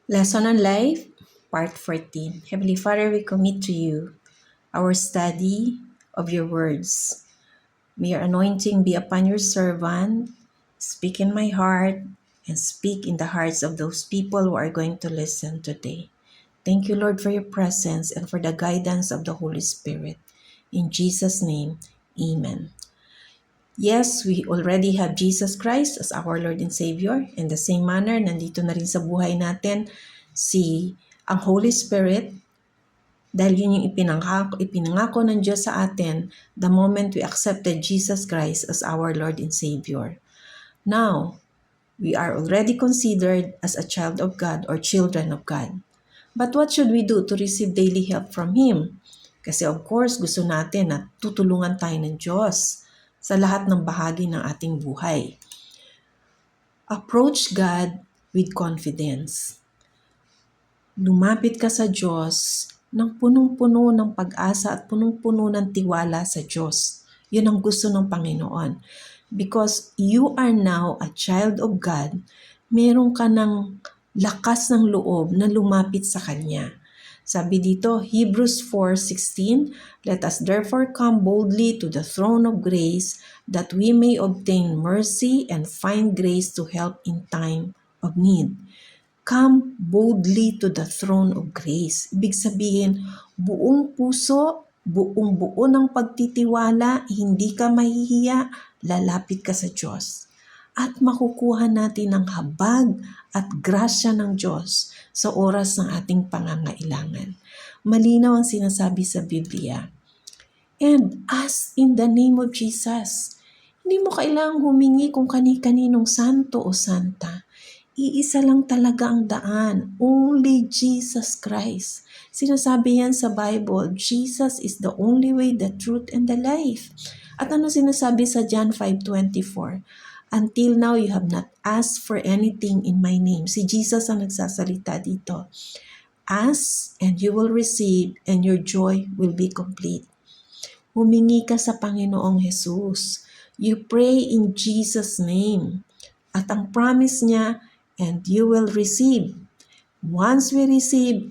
Lesson on Life, Part 14. Heavenly Father, we commit to you our study of your words. May your anointing be upon your servant. Speak in my heart and speak in the hearts of those people who are going to listen today. Thank you, Lord, for your presence and for the guidance of the Holy Spirit. In Jesus' name, amen. Yes, we already have Jesus Christ as our Lord and Savior. In the same manner, nandito na rin sa buhay natin ang Holy Spirit dahil yun yung ipinangako ng Diyos sa atin the moment we accepted Jesus Christ as our Lord and Savior. Now, we are already considered as a child of God or children of God. But what should we do to receive daily help from Him? Kasi of course, gusto natin na tutulungan tayo ng Diyos sa lahat ng bahagi ng ating buhay. Approach God with confidence. Lumapit ka sa Diyos ng punong-puno ng pag-asa at punong-puno ng tiwala sa Diyos. Yun ang gusto ng Panginoon. Because you are now a child of God, meron ka ng lakas ng loob na lumapit sa Kanya. Sabi dito, Hebrews 4:16, let us therefore come boldly to the throne of grace that we may obtain mercy and find grace to help in time of need. Come boldly to the throne of grace. Ibig sabihin, buong puso, buong buo ng pagtitiwala, hindi ka mahihiya, lalapit ka sa Diyos. At makukuha natin ang habag at grasya ng Diyos sa oras ng ating pangangailangan. Malinaw ang sinasabi sa Biblia. And ask in the name of Jesus. Hindi mo kailangang humingi kung kani-kaninong santo o santa. Iisa lang talaga ang daan. Only Jesus Christ. Sinasabi yan sa Bible, Jesus is the only way, the truth, and the life. At ano sinasabi sa John 5:24? Until now, you have not asked for anything in my name. Si Jesus ang nagsasalita dito. Ask and you will receive and your joy will be complete. Humingi ka sa Panginoong Jesus. You pray in Jesus' name. At ang promise niya, and you will receive. Once we receive,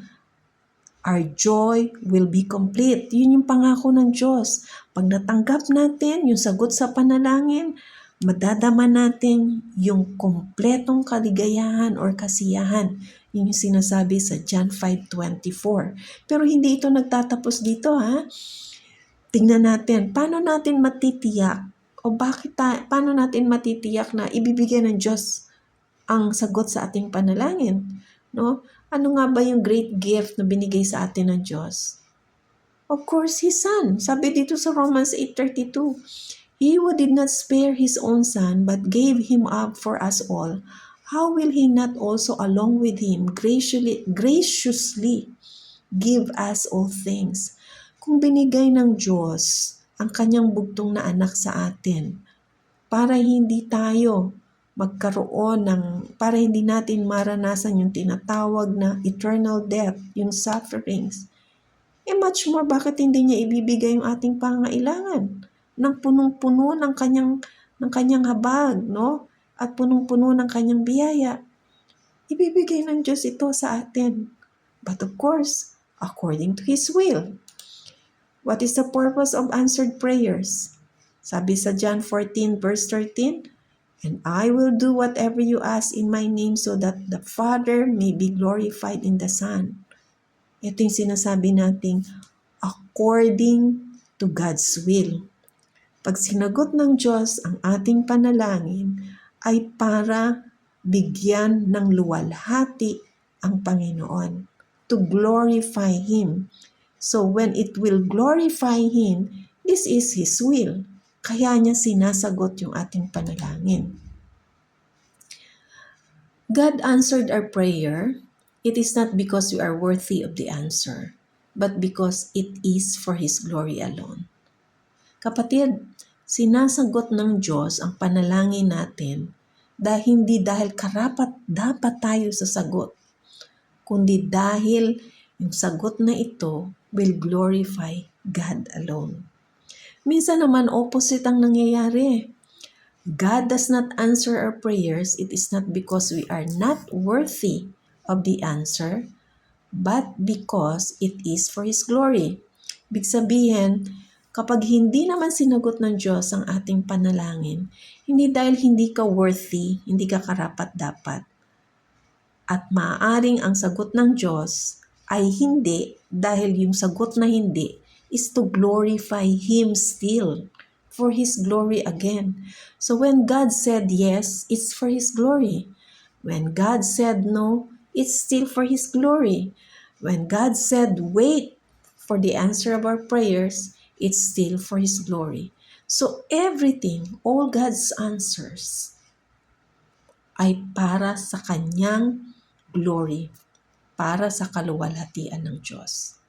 our joy will be complete. Yun yung pangako ng Diyos. Pag natanggap natin yung sagot sa panalangin, madadama natin yung kompletong kaligayahan or kasiyahan. Yun yung sinasabi sa John 5:24. Pero hindi ito nagtatapos dito, ha? Tingnan natin, paano natin matitiyak o paano natin matitiyak na ibibigay ng Diyos ang sagot sa ating panalangin, no? Ano nga ba yung great gift na binigay sa atin ng Diyos? Of course, His Son. Sabi dito sa Romans 8:32, He who did not spare His own Son, but gave Him up for us all, how will He not also along with Him graciously give us all things? Kung binigay ng Diyos ang Kanyang bugtong na anak sa atin, para hindi tayo para hindi natin maranasan yung tinatawag na eternal death, yung sufferings. Much more, bakit hindi niya ibibigay yung ating pangailangan ng punong-puno ng kanyang habag, no? At punong-puno ng kanyang biyaya. Ibibigay ng Diyos ito sa atin. But of course, according to His will. What is the purpose of answered prayers? Sabi sa John 14:13, and I will do whatever you ask in my name so that the Father may be glorified in the Son. Ito yung sinasabi nating according to God's will. Pag sinagot ng Diyos ang ating panalangin ay para bigyan ng luwalhati ang Panginoon, to glorify Him. So when it will glorify Him, this is His will. Kaya niya sinasagot yung ating panalangin. God answered our prayer. It is not because we are worthy of the answer, but because it is for His glory alone. Kapatid, sinasagot ng Diyos ang panalangin natin hindi dahil dapat tayo sa sagot, kundi dahil yung sagot na ito will glorify God alone. Minsan naman opposite ang nangyayari. God does not answer our prayers. It is not because we are not worthy of the answer, but because it is for His glory. Ibig sabihin, kapag hindi naman sinagot ng Diyos ang ating panalangin, hindi dahil hindi ka worthy, hindi ka karapat-dapat. At maaaring ang sagot ng Diyos ay hindi dahil yung sagot na hindi is to glorify Him still, for His glory again. So when God said yes, it's for His glory. When God said no, it's still for His glory. When God said wait for the answer of our prayers, it's still for His glory. So everything, all God's answers ay para sa Kanyang glory, para sa kaluwalhatian ng Diyos.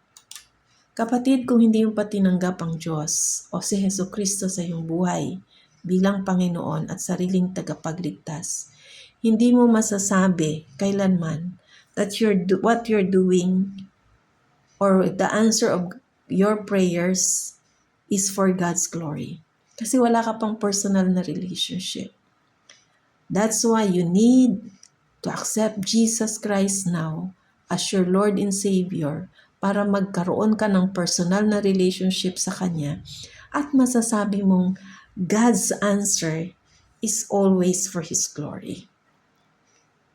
Kapatid, kung hindi mo pa tinanggap ang Diyos o si Jesucristo sa iyong buhay bilang Panginoon at sariling tagapagligtas, hindi mo masasabi kailanman that what you're doing or the answer of your prayers is for God's glory. Kasi wala ka pang personal na relationship. That's why you need to accept Jesus Christ now as your Lord and Savior para magkaroon ka ng personal na relationship sa Kanya at masasabi mong God's answer is always for His glory.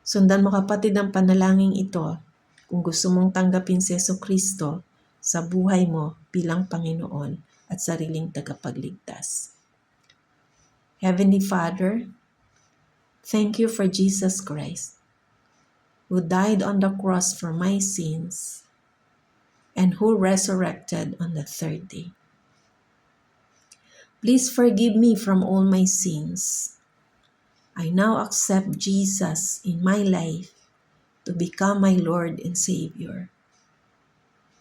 Sundan mo kapatid ang panalangin ito kung gusto mong tanggapin si Jesucristo sa buhay mo bilang Panginoon at sariling tagapagligtas. Heavenly Father, thank you for Jesus Christ, who died on the cross for my sins and who resurrected on the third day. Please forgive me from all my sins. I now accept Jesus in my life to become my Lord and Savior.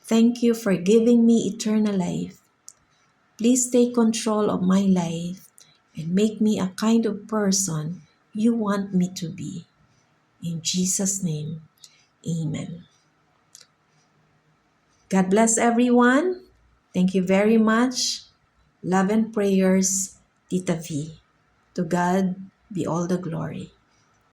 Thank you for giving me eternal life. Please take control of my life and make me a kind of person you want me to be. In Jesus' name, amen. God bless everyone. Thank you very much. Love and prayers, Tita V. To God be all the glory.